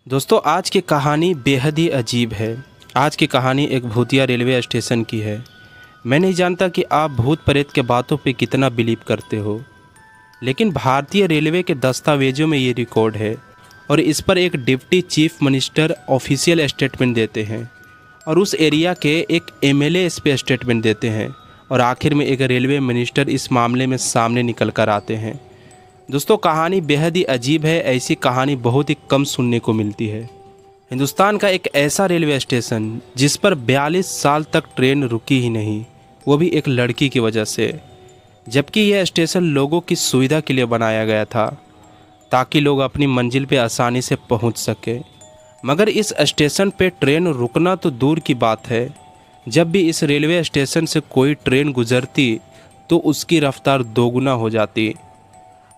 दोस्तों आज की कहानी बेहद ही अजीब है। आज की कहानी एक भूतिया रेलवे स्टेशन की है। मैं नहीं जानता कि आप भूत प्रेत के बातों पे कितना बिलीव करते हो, लेकिन भारतीय रेलवे के दस्तावेजों में ये रिकॉर्ड है और इस पर एक deputy chief minister official statement देते हैं और उस एरिया के एक एमएलए इस पे स्टेटमेंट देते हैं और आखिर में एक रेलवे मिनिस्टर इस मामले में सामने निकल कर आते हैं। दोस्तों कहानी बेहद ही अजीब है। ऐसी कहानी बहुत ही कम सुनने को मिलती है। हिंदुस्तान का एक ऐसा रेलवे स्टेशन जिस पर 42 साल तक ट्रेन रुकी ही नहीं, वो भी एक लड़की की वजह से, जबकि यह स्टेशन लोगों की सुविधा के लिए बनाया गया था ताकि लोग अपनी मंजिल पे आसानी से पहुंच सके। मगर इस स्टेशन पे ट्रेन रुकना तो दूर की बात है, जब भी इस रेलवे स्टेशन से कोई ट्रेन गुजरती तो उसकी रफ्तार दोगुना हो जाती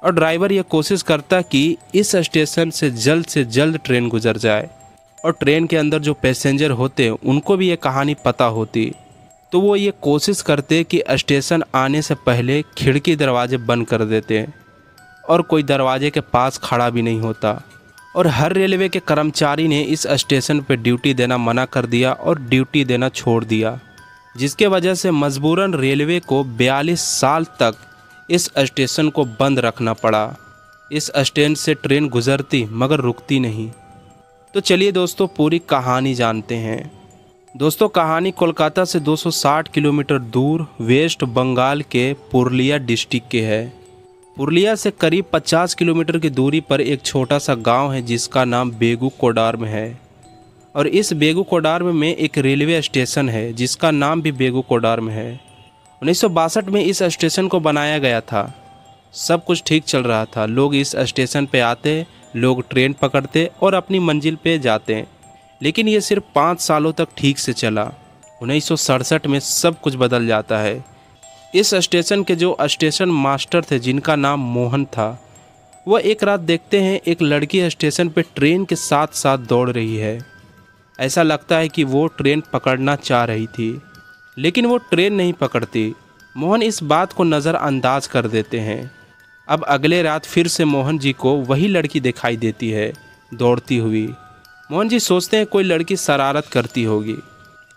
और ड्राइवर यह कोशिश करता कि इस स्टेशन से जल्द ट्रेन गुजर जाए। और ट्रेन के अंदर जो पैसेंजर होते उनको भी ये कहानी पता होती, तो वो ये कोशिश करते कि स्टेशन आने से पहले खिड़की दरवाजे बंद कर देते और कोई दरवाजे के पास खड़ा भी नहीं होता। और हर रेलवे के कर्मचारी ने इस स्टेशन पर ड्यूटी देना मना कर दिया और ड्यूटी देना छोड़ दिया, जिसके वजह से मजबूरन रेलवे को 42 साल तक इस स्टेशन को बंद रखना पड़ा। इस स्टेशन से ट्रेन गुजरती मगर रुकती नहीं। तो चलिए दोस्तों पूरी कहानी जानते हैं। दोस्तों कहानी कोलकाता से 260 किलोमीटर दूर वेस्ट बंगाल के पुरुलिया डिस्ट्रिक्ट के है। पुरुलिया से करीब 50 किलोमीटर की दूरी पर एक छोटा सा गांव है जिसका नाम बेगू कोडार्म है। और इस बेगू कोडार्म में एक रेलवे स्टेशन है जिसका नाम भी बेगू कोडार्म है। 1962 में इस स्टेशन को बनाया गया था। सब कुछ ठीक चल रहा था। लोग इस स्टेशन पे आते, लोग ट्रेन पकड़ते और अपनी मंजिल पे जाते। लेकिन ये सिर्फ 5 सालों तक ठीक से चला। 1967 में सब कुछ बदल जाता है। इस स्टेशन के जो स्टेशन मास्टर थे जिनका नाम मोहन था, वह एक रात देखते हैं एक लड़की स्टेशन पे ट्रेन के साथ साथ दौड़ रही है। ऐसा लगता है कि वो ट्रेन पकड़ना चाह रही थी, लेकिन वो ट्रेन नहीं पकड़ती। मोहन इस बात को नज़रअंदाज कर देते हैं। अब अगले रात फिर से मोहन जी को वही लड़की दिखाई देती है दौड़ती हुई। मोहन जी सोचते हैं कोई लड़की शरारत करती होगी,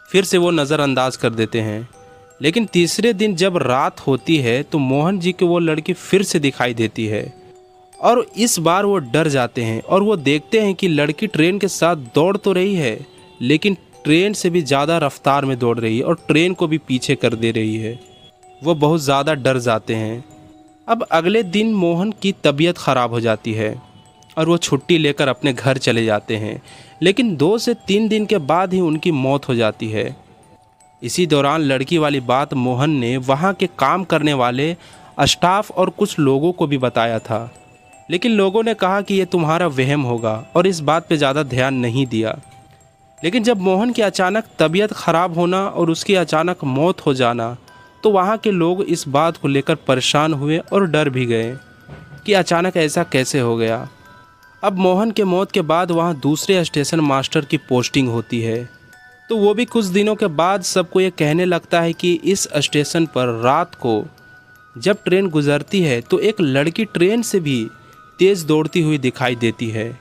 फिर से वो नज़रअंदाज कर देते हैं। लेकिन तीसरे दिन जब रात होती है तो मोहन जी को वो लड़की फिर से दिखाई देती है और इस बार वो डर जाते हैं और वो देखते हैं कि लड़की ट्रेन के साथ दौड़ तो रही है, लेकिन ट्रेन से भी ज़्यादा रफ्तार में दौड़ रही है और ट्रेन को भी पीछे कर दे रही है। वो बहुत ज़्यादा डर जाते हैं। अब अगले दिन मोहन की तबीयत ख़राब हो जाती है और वो छुट्टी लेकर अपने घर चले जाते हैं, लेकिन 2 से 3 दिन के बाद ही उनकी मौत हो जाती है। इसी दौरान लड़की वाली बात मोहन ने वहाँ के काम करने वाले स्टाफ और कुछ लोगों को भी बताया था, लेकिन लोगों ने कहा कि ये तुम्हारा वहम होगा और इस बात पे ज़्यादा ध्यान नहीं दिया। लेकिन जब मोहन की अचानक तबीयत ख़राब होना और उसकी अचानक मौत हो जाना, तो वहाँ के लोग इस बात को लेकर परेशान हुए और डर भी गए कि अचानक ऐसा कैसे हो गया। अब मोहन के मौत के बाद वहाँ दूसरे स्टेशन मास्टर की पोस्टिंग होती है, तो वो भी कुछ दिनों के बाद सबको ये कहने लगता है कि इस स्टेशन पर रात को जब ट्रेन गुजरती है तो एक लड़की ट्रेन से भी तेज़ दौड़ती हुई दिखाई देती है।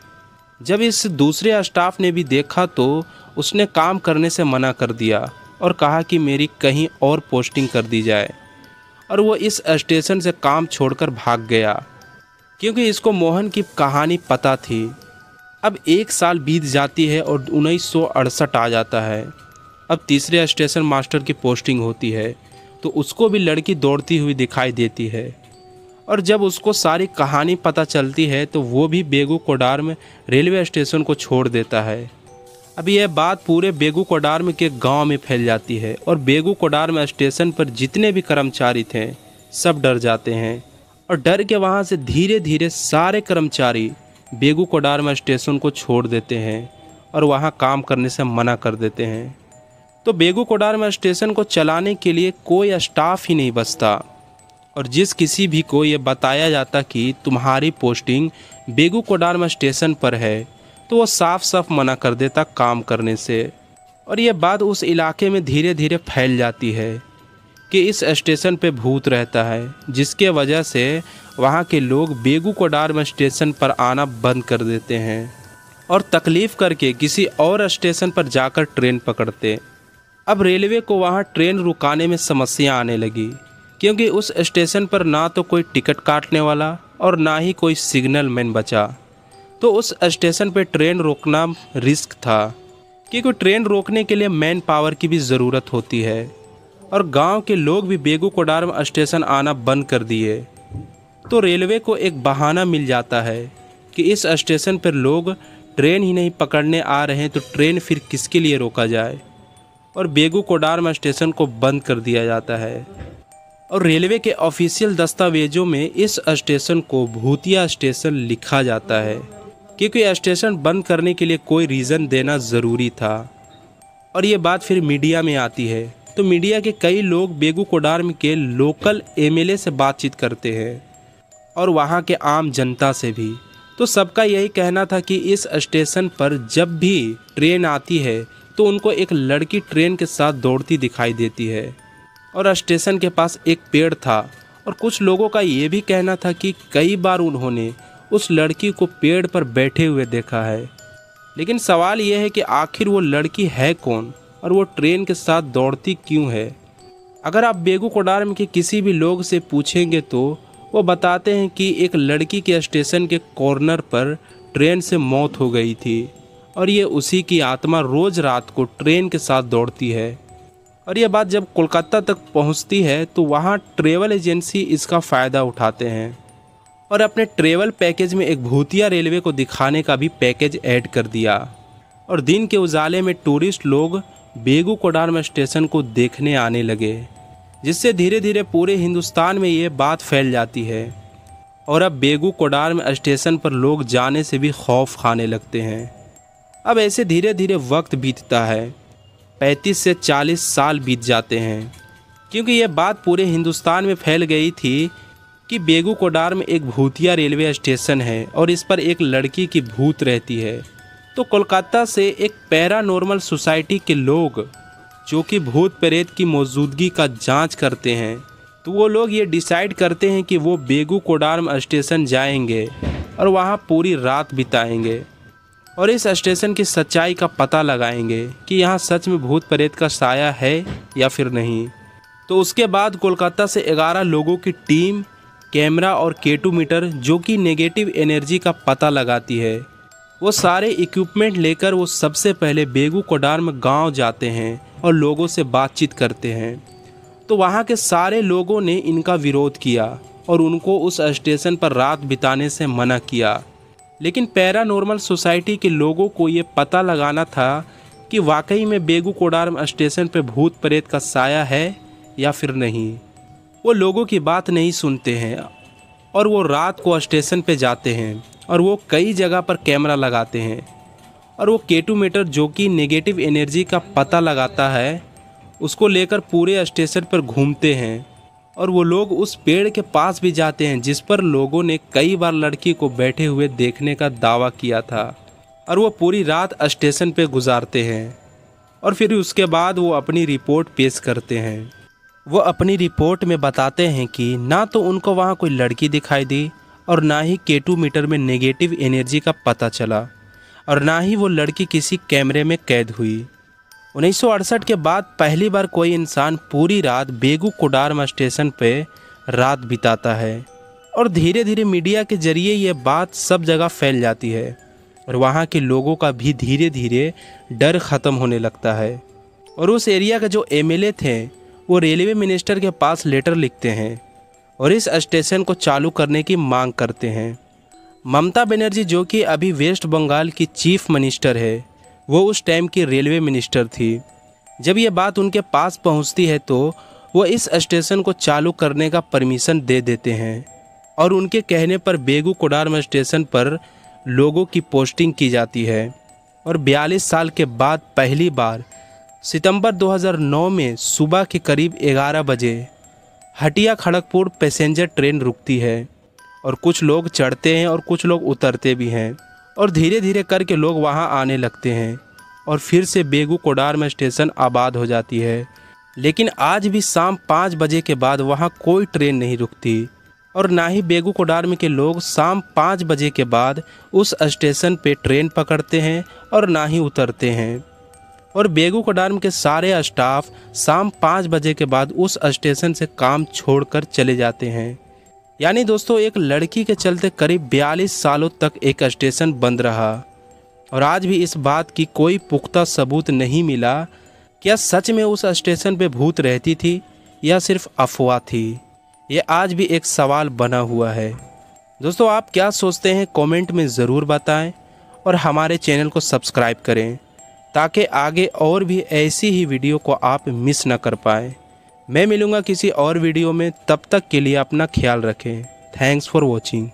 जब इस दूसरे स्टाफ ने भी देखा तो उसने काम करने से मना कर दिया और कहा कि मेरी कहीं और पोस्टिंग कर दी जाए, और वो इस स्टेशन से काम छोड़कर भाग गया क्योंकि इसको मोहन की कहानी पता थी। अब 1 साल बीत जाती है और 1968 आ जाता है। अब तीसरे स्टेशन मास्टर की पोस्टिंग होती है, तो उसको भी लड़की दौड़ती हुई दिखाई देती है और जब उसको सारी कहानी पता चलती है तो वो भी बेगू कोडार्म रेलवे स्टेशन को छोड़ देता है। अब यह बात पूरे बेगू कोडार्म के गांव में फैल जाती है और बेगू कोडार्म स्टेशन पर जितने भी कर्मचारी थे सब डर जाते हैं और डर के वहां से धीरे धीरे सारे कर्मचारी बेगू कोडार्म स्टेशन को छोड़ देते हैं और वहां काम करने से मना कर देते हैं। तो बेगू कोडार्म स्टेशन को चलाने के लिए कोई स्टाफ ही नहीं बचता और जिस किसी भी को ये बताया जाता कि तुम्हारी पोस्टिंग बेगू कोडार्म स्टेशन पर है, तो वो साफ साफ मना कर देता काम करने से। और ये बात उस इलाके में धीरे धीरे फैल जाती है कि इस स्टेशन पे भूत रहता है, जिसके वजह से वहाँ के लोग बेगू कोडार्म स्टेशन पर आना बंद कर देते हैं। और तकलीफ़ करके किसी और स्टेशन पर जाकर ट्रेन पकड़ते। अब रेलवे को वहाँ ट्रेन रुकाने में समस्या आने लगी, क्योंकि उस स्टेशन पर ना तो कोई टिकट काटने वाला और ना ही कोई सिग्नल मैन बचा। तो उस स्टेशन पर ट्रेन रोकना रिस्क था, क्योंकि ट्रेन रोकने के लिए मैन पावर की भी ज़रूरत होती है। और गांव के लोग भी बेगूकोडारम स्टेशन आना बंद कर दिए। तो रेलवे को एक बहाना मिल जाता है कि इस स्टेशन पर लोग ट्रेन ही नहीं पकड़ने आ रहे हैं, तो ट्रेन फिर किसके लिए रोका जाए। और बेगूकोडारम स्टेशन को बंद कर दिया जाता है। और रेलवे के ऑफिशियल दस्तावेजों में इस स्टेशन को भूतिया स्टेशन लिखा जाता है, क्योंकि स्टेशन बंद करने के लिए कोई रीज़न देना ज़रूरी था। और ये बात फिर मीडिया में आती है, तो मीडिया के कई लोग बेगूकोडारम के लोकल एमएलए से बातचीत करते हैं और वहाँ के आम जनता से भी। तो सबका यही कहना था कि इस स्टेशन पर जब भी ट्रेन आती है तो उनको एक लड़की ट्रेन के साथ दौड़ती दिखाई देती है। और स्टेशन के पास एक पेड़ था, और कुछ लोगों का ये भी कहना था कि कई बार उन्होंने उस लड़की को पेड़ पर बैठे हुए देखा है। लेकिन सवाल यह है कि आखिर वो लड़की है कौन और वो ट्रेन के साथ दौड़ती क्यों है। अगर आप बेगूकोडारम के किसी भी लोग से पूछेंगे तो वो बताते हैं कि एक लड़की के स्टेशन के कॉर्नर पर ट्रेन से मौत हो गई थी, और ये उसी की आत्मा रोज़ रात को ट्रेन के साथ दौड़ती है। और यह बात जब कोलकाता तक पहुंचती है तो वहां ट्रेवल एजेंसी इसका फ़ायदा उठाते हैं और अपने ट्रेवल पैकेज में एक भूतिया रेलवे को दिखाने का भी पैकेज ऐड कर दिया। और दिन के उजाले में टूरिस्ट लोग बेगूकोडारम स्टेशन को देखने आने लगे, जिससे धीरे धीरे पूरे हिंदुस्तान में ये बात फैल जाती है। और अब बेगूकोडारम स्टेशन पर लोग जाने से भी खौफ खाने लगते हैं। अब ऐसे धीरे धीरे वक्त बीतता है, 35 से 40 साल बीत जाते हैं, क्योंकि ये बात पूरे हिंदुस्तान में फैल गई थी कि बेगूकोडारम एक भूतिया रेलवे स्टेशन है और इस पर एक लड़की की भूत रहती है। तो कोलकाता से एक पैरानॉर्मल सोसाइटी के लोग जो कि भूत प्रेत की मौजूदगी का जांच करते हैं, तो वो लोग ये डिसाइड करते हैं कि वो बेगूकोडारम स्टेशन जाएंगे और वहाँ पूरी रात बिताएंगे और इस स्टेशन की सच्चाई का पता लगाएंगे कि यहाँ सच में भूत प्रेत का साया है या फिर नहीं। तो उसके बाद कोलकाता से 11 लोगों की टीम कैमरा और K2 मीटर जो कि नेगेटिव एनर्जी का पता लगाती है, वो सारे इक्विपमेंट लेकर वो सबसे पहले बेगूकोडारम गांव जाते हैं और लोगों से बातचीत करते हैं। तो वहाँ के सारे लोगों ने इनका विरोध किया और उनको उस स्टेशन पर रात बिताने से मना किया। लेकिन पैरानॉर्मल सोसाइटी के लोगों को ये पता लगाना था कि वाकई में बेगूकोडारम स्टेशन पर भूत प्रेत का साया है या फिर नहीं। वो लोगों की बात नहीं सुनते हैं और वो रात को स्टेशन पे जाते हैं और वो कई जगह पर कैमरा लगाते हैं और वो K2 मीटर जो कि नेगेटिव एनर्जी का पता लगाता है, उसको लेकर पूरे स्टेशन पर घूमते हैं। और वो लोग उस पेड़ के पास भी जाते हैं जिस पर लोगों ने कई बार लड़की को बैठे हुए देखने का दावा किया था, और वो पूरी रात स्टेशन पे गुजारते हैं और फिर उसके बाद वो अपनी रिपोर्ट पेश करते हैं। वो अपनी रिपोर्ट में बताते हैं कि ना तो उनको वहाँ कोई लड़की दिखाई दी और ना ही K2 मीटर में नेगेटिव एनर्जी का पता चला और ना ही वो लड़की किसी कैमरे में कैद हुई। 1968 के बाद पहली बार कोई इंसान पूरी रात बेगूकोडारम स्टेशन पे रात बिताता है और धीरे धीरे मीडिया के जरिए ये बात सब जगह फैल जाती है और वहाँ के लोगों का भी धीरे धीरे डर ख़त्म होने लगता है। और उस एरिया के जो MLA थे वो रेलवे मिनिस्टर के पास लेटर लिखते हैं और इस स्टेशन को चालू करने की मांग करते हैं। ममता बनर्जी जो कि अभी वेस्ट बंगाल की चीफ मिनिस्टर है, वो उस टाइम की रेलवे मिनिस्टर थी। जब ये बात उनके पास पहुंचती है तो वो इस स्टेशन को चालू करने का परमिशन दे देते हैं और उनके कहने पर बेगूकोडारम स्टेशन पर लोगों की पोस्टिंग की जाती है। और 42 साल के बाद पहली बार सितंबर 2009 में सुबह के करीब 11 बजे हटिया खड़गपुर पैसेंजर ट्रेन रुकती है और कुछ लोग चढ़ते हैं और कुछ लोग उतरते भी हैं और धीरे धीरे करके लोग वहां आने लगते हैं और फिर से बेगूकोडारम स्टेशन आबाद हो जाती है। लेकिन आज भी शाम 5 बजे के बाद वहां कोई ट्रेन नहीं रुकती और ना ही बेगूकोडार्म के लोग शाम 5 बजे के बाद उस स्टेशन पे ट्रेन पकड़ते हैं और ना ही उतरते हैं। और बेगूकोडार्म के सारे स्टाफ शाम 5 बजे के बाद उस स्टेशन से काम छोड़कर चले जाते हैं। यानी दोस्तों, एक लड़की के चलते करीब 42 सालों तक एक स्टेशन बंद रहा और आज भी इस बात की कोई पुख्ता सबूत नहीं मिला। क्या सच में उस स्टेशन पे भूत रहती थी या सिर्फ अफवाह थी? ये आज भी एक सवाल बना हुआ है। दोस्तों, आप क्या सोचते हैं कमेंट में ज़रूर बताएं और हमारे चैनल को सब्सक्राइब करें ताकि आगे और भी ऐसी ही वीडियो को आप मिस ना कर पाएँ। मैं मिलूँगा किसी और वीडियो में, तब तक के लिए अपना ख्याल रखें। Thanks for watching.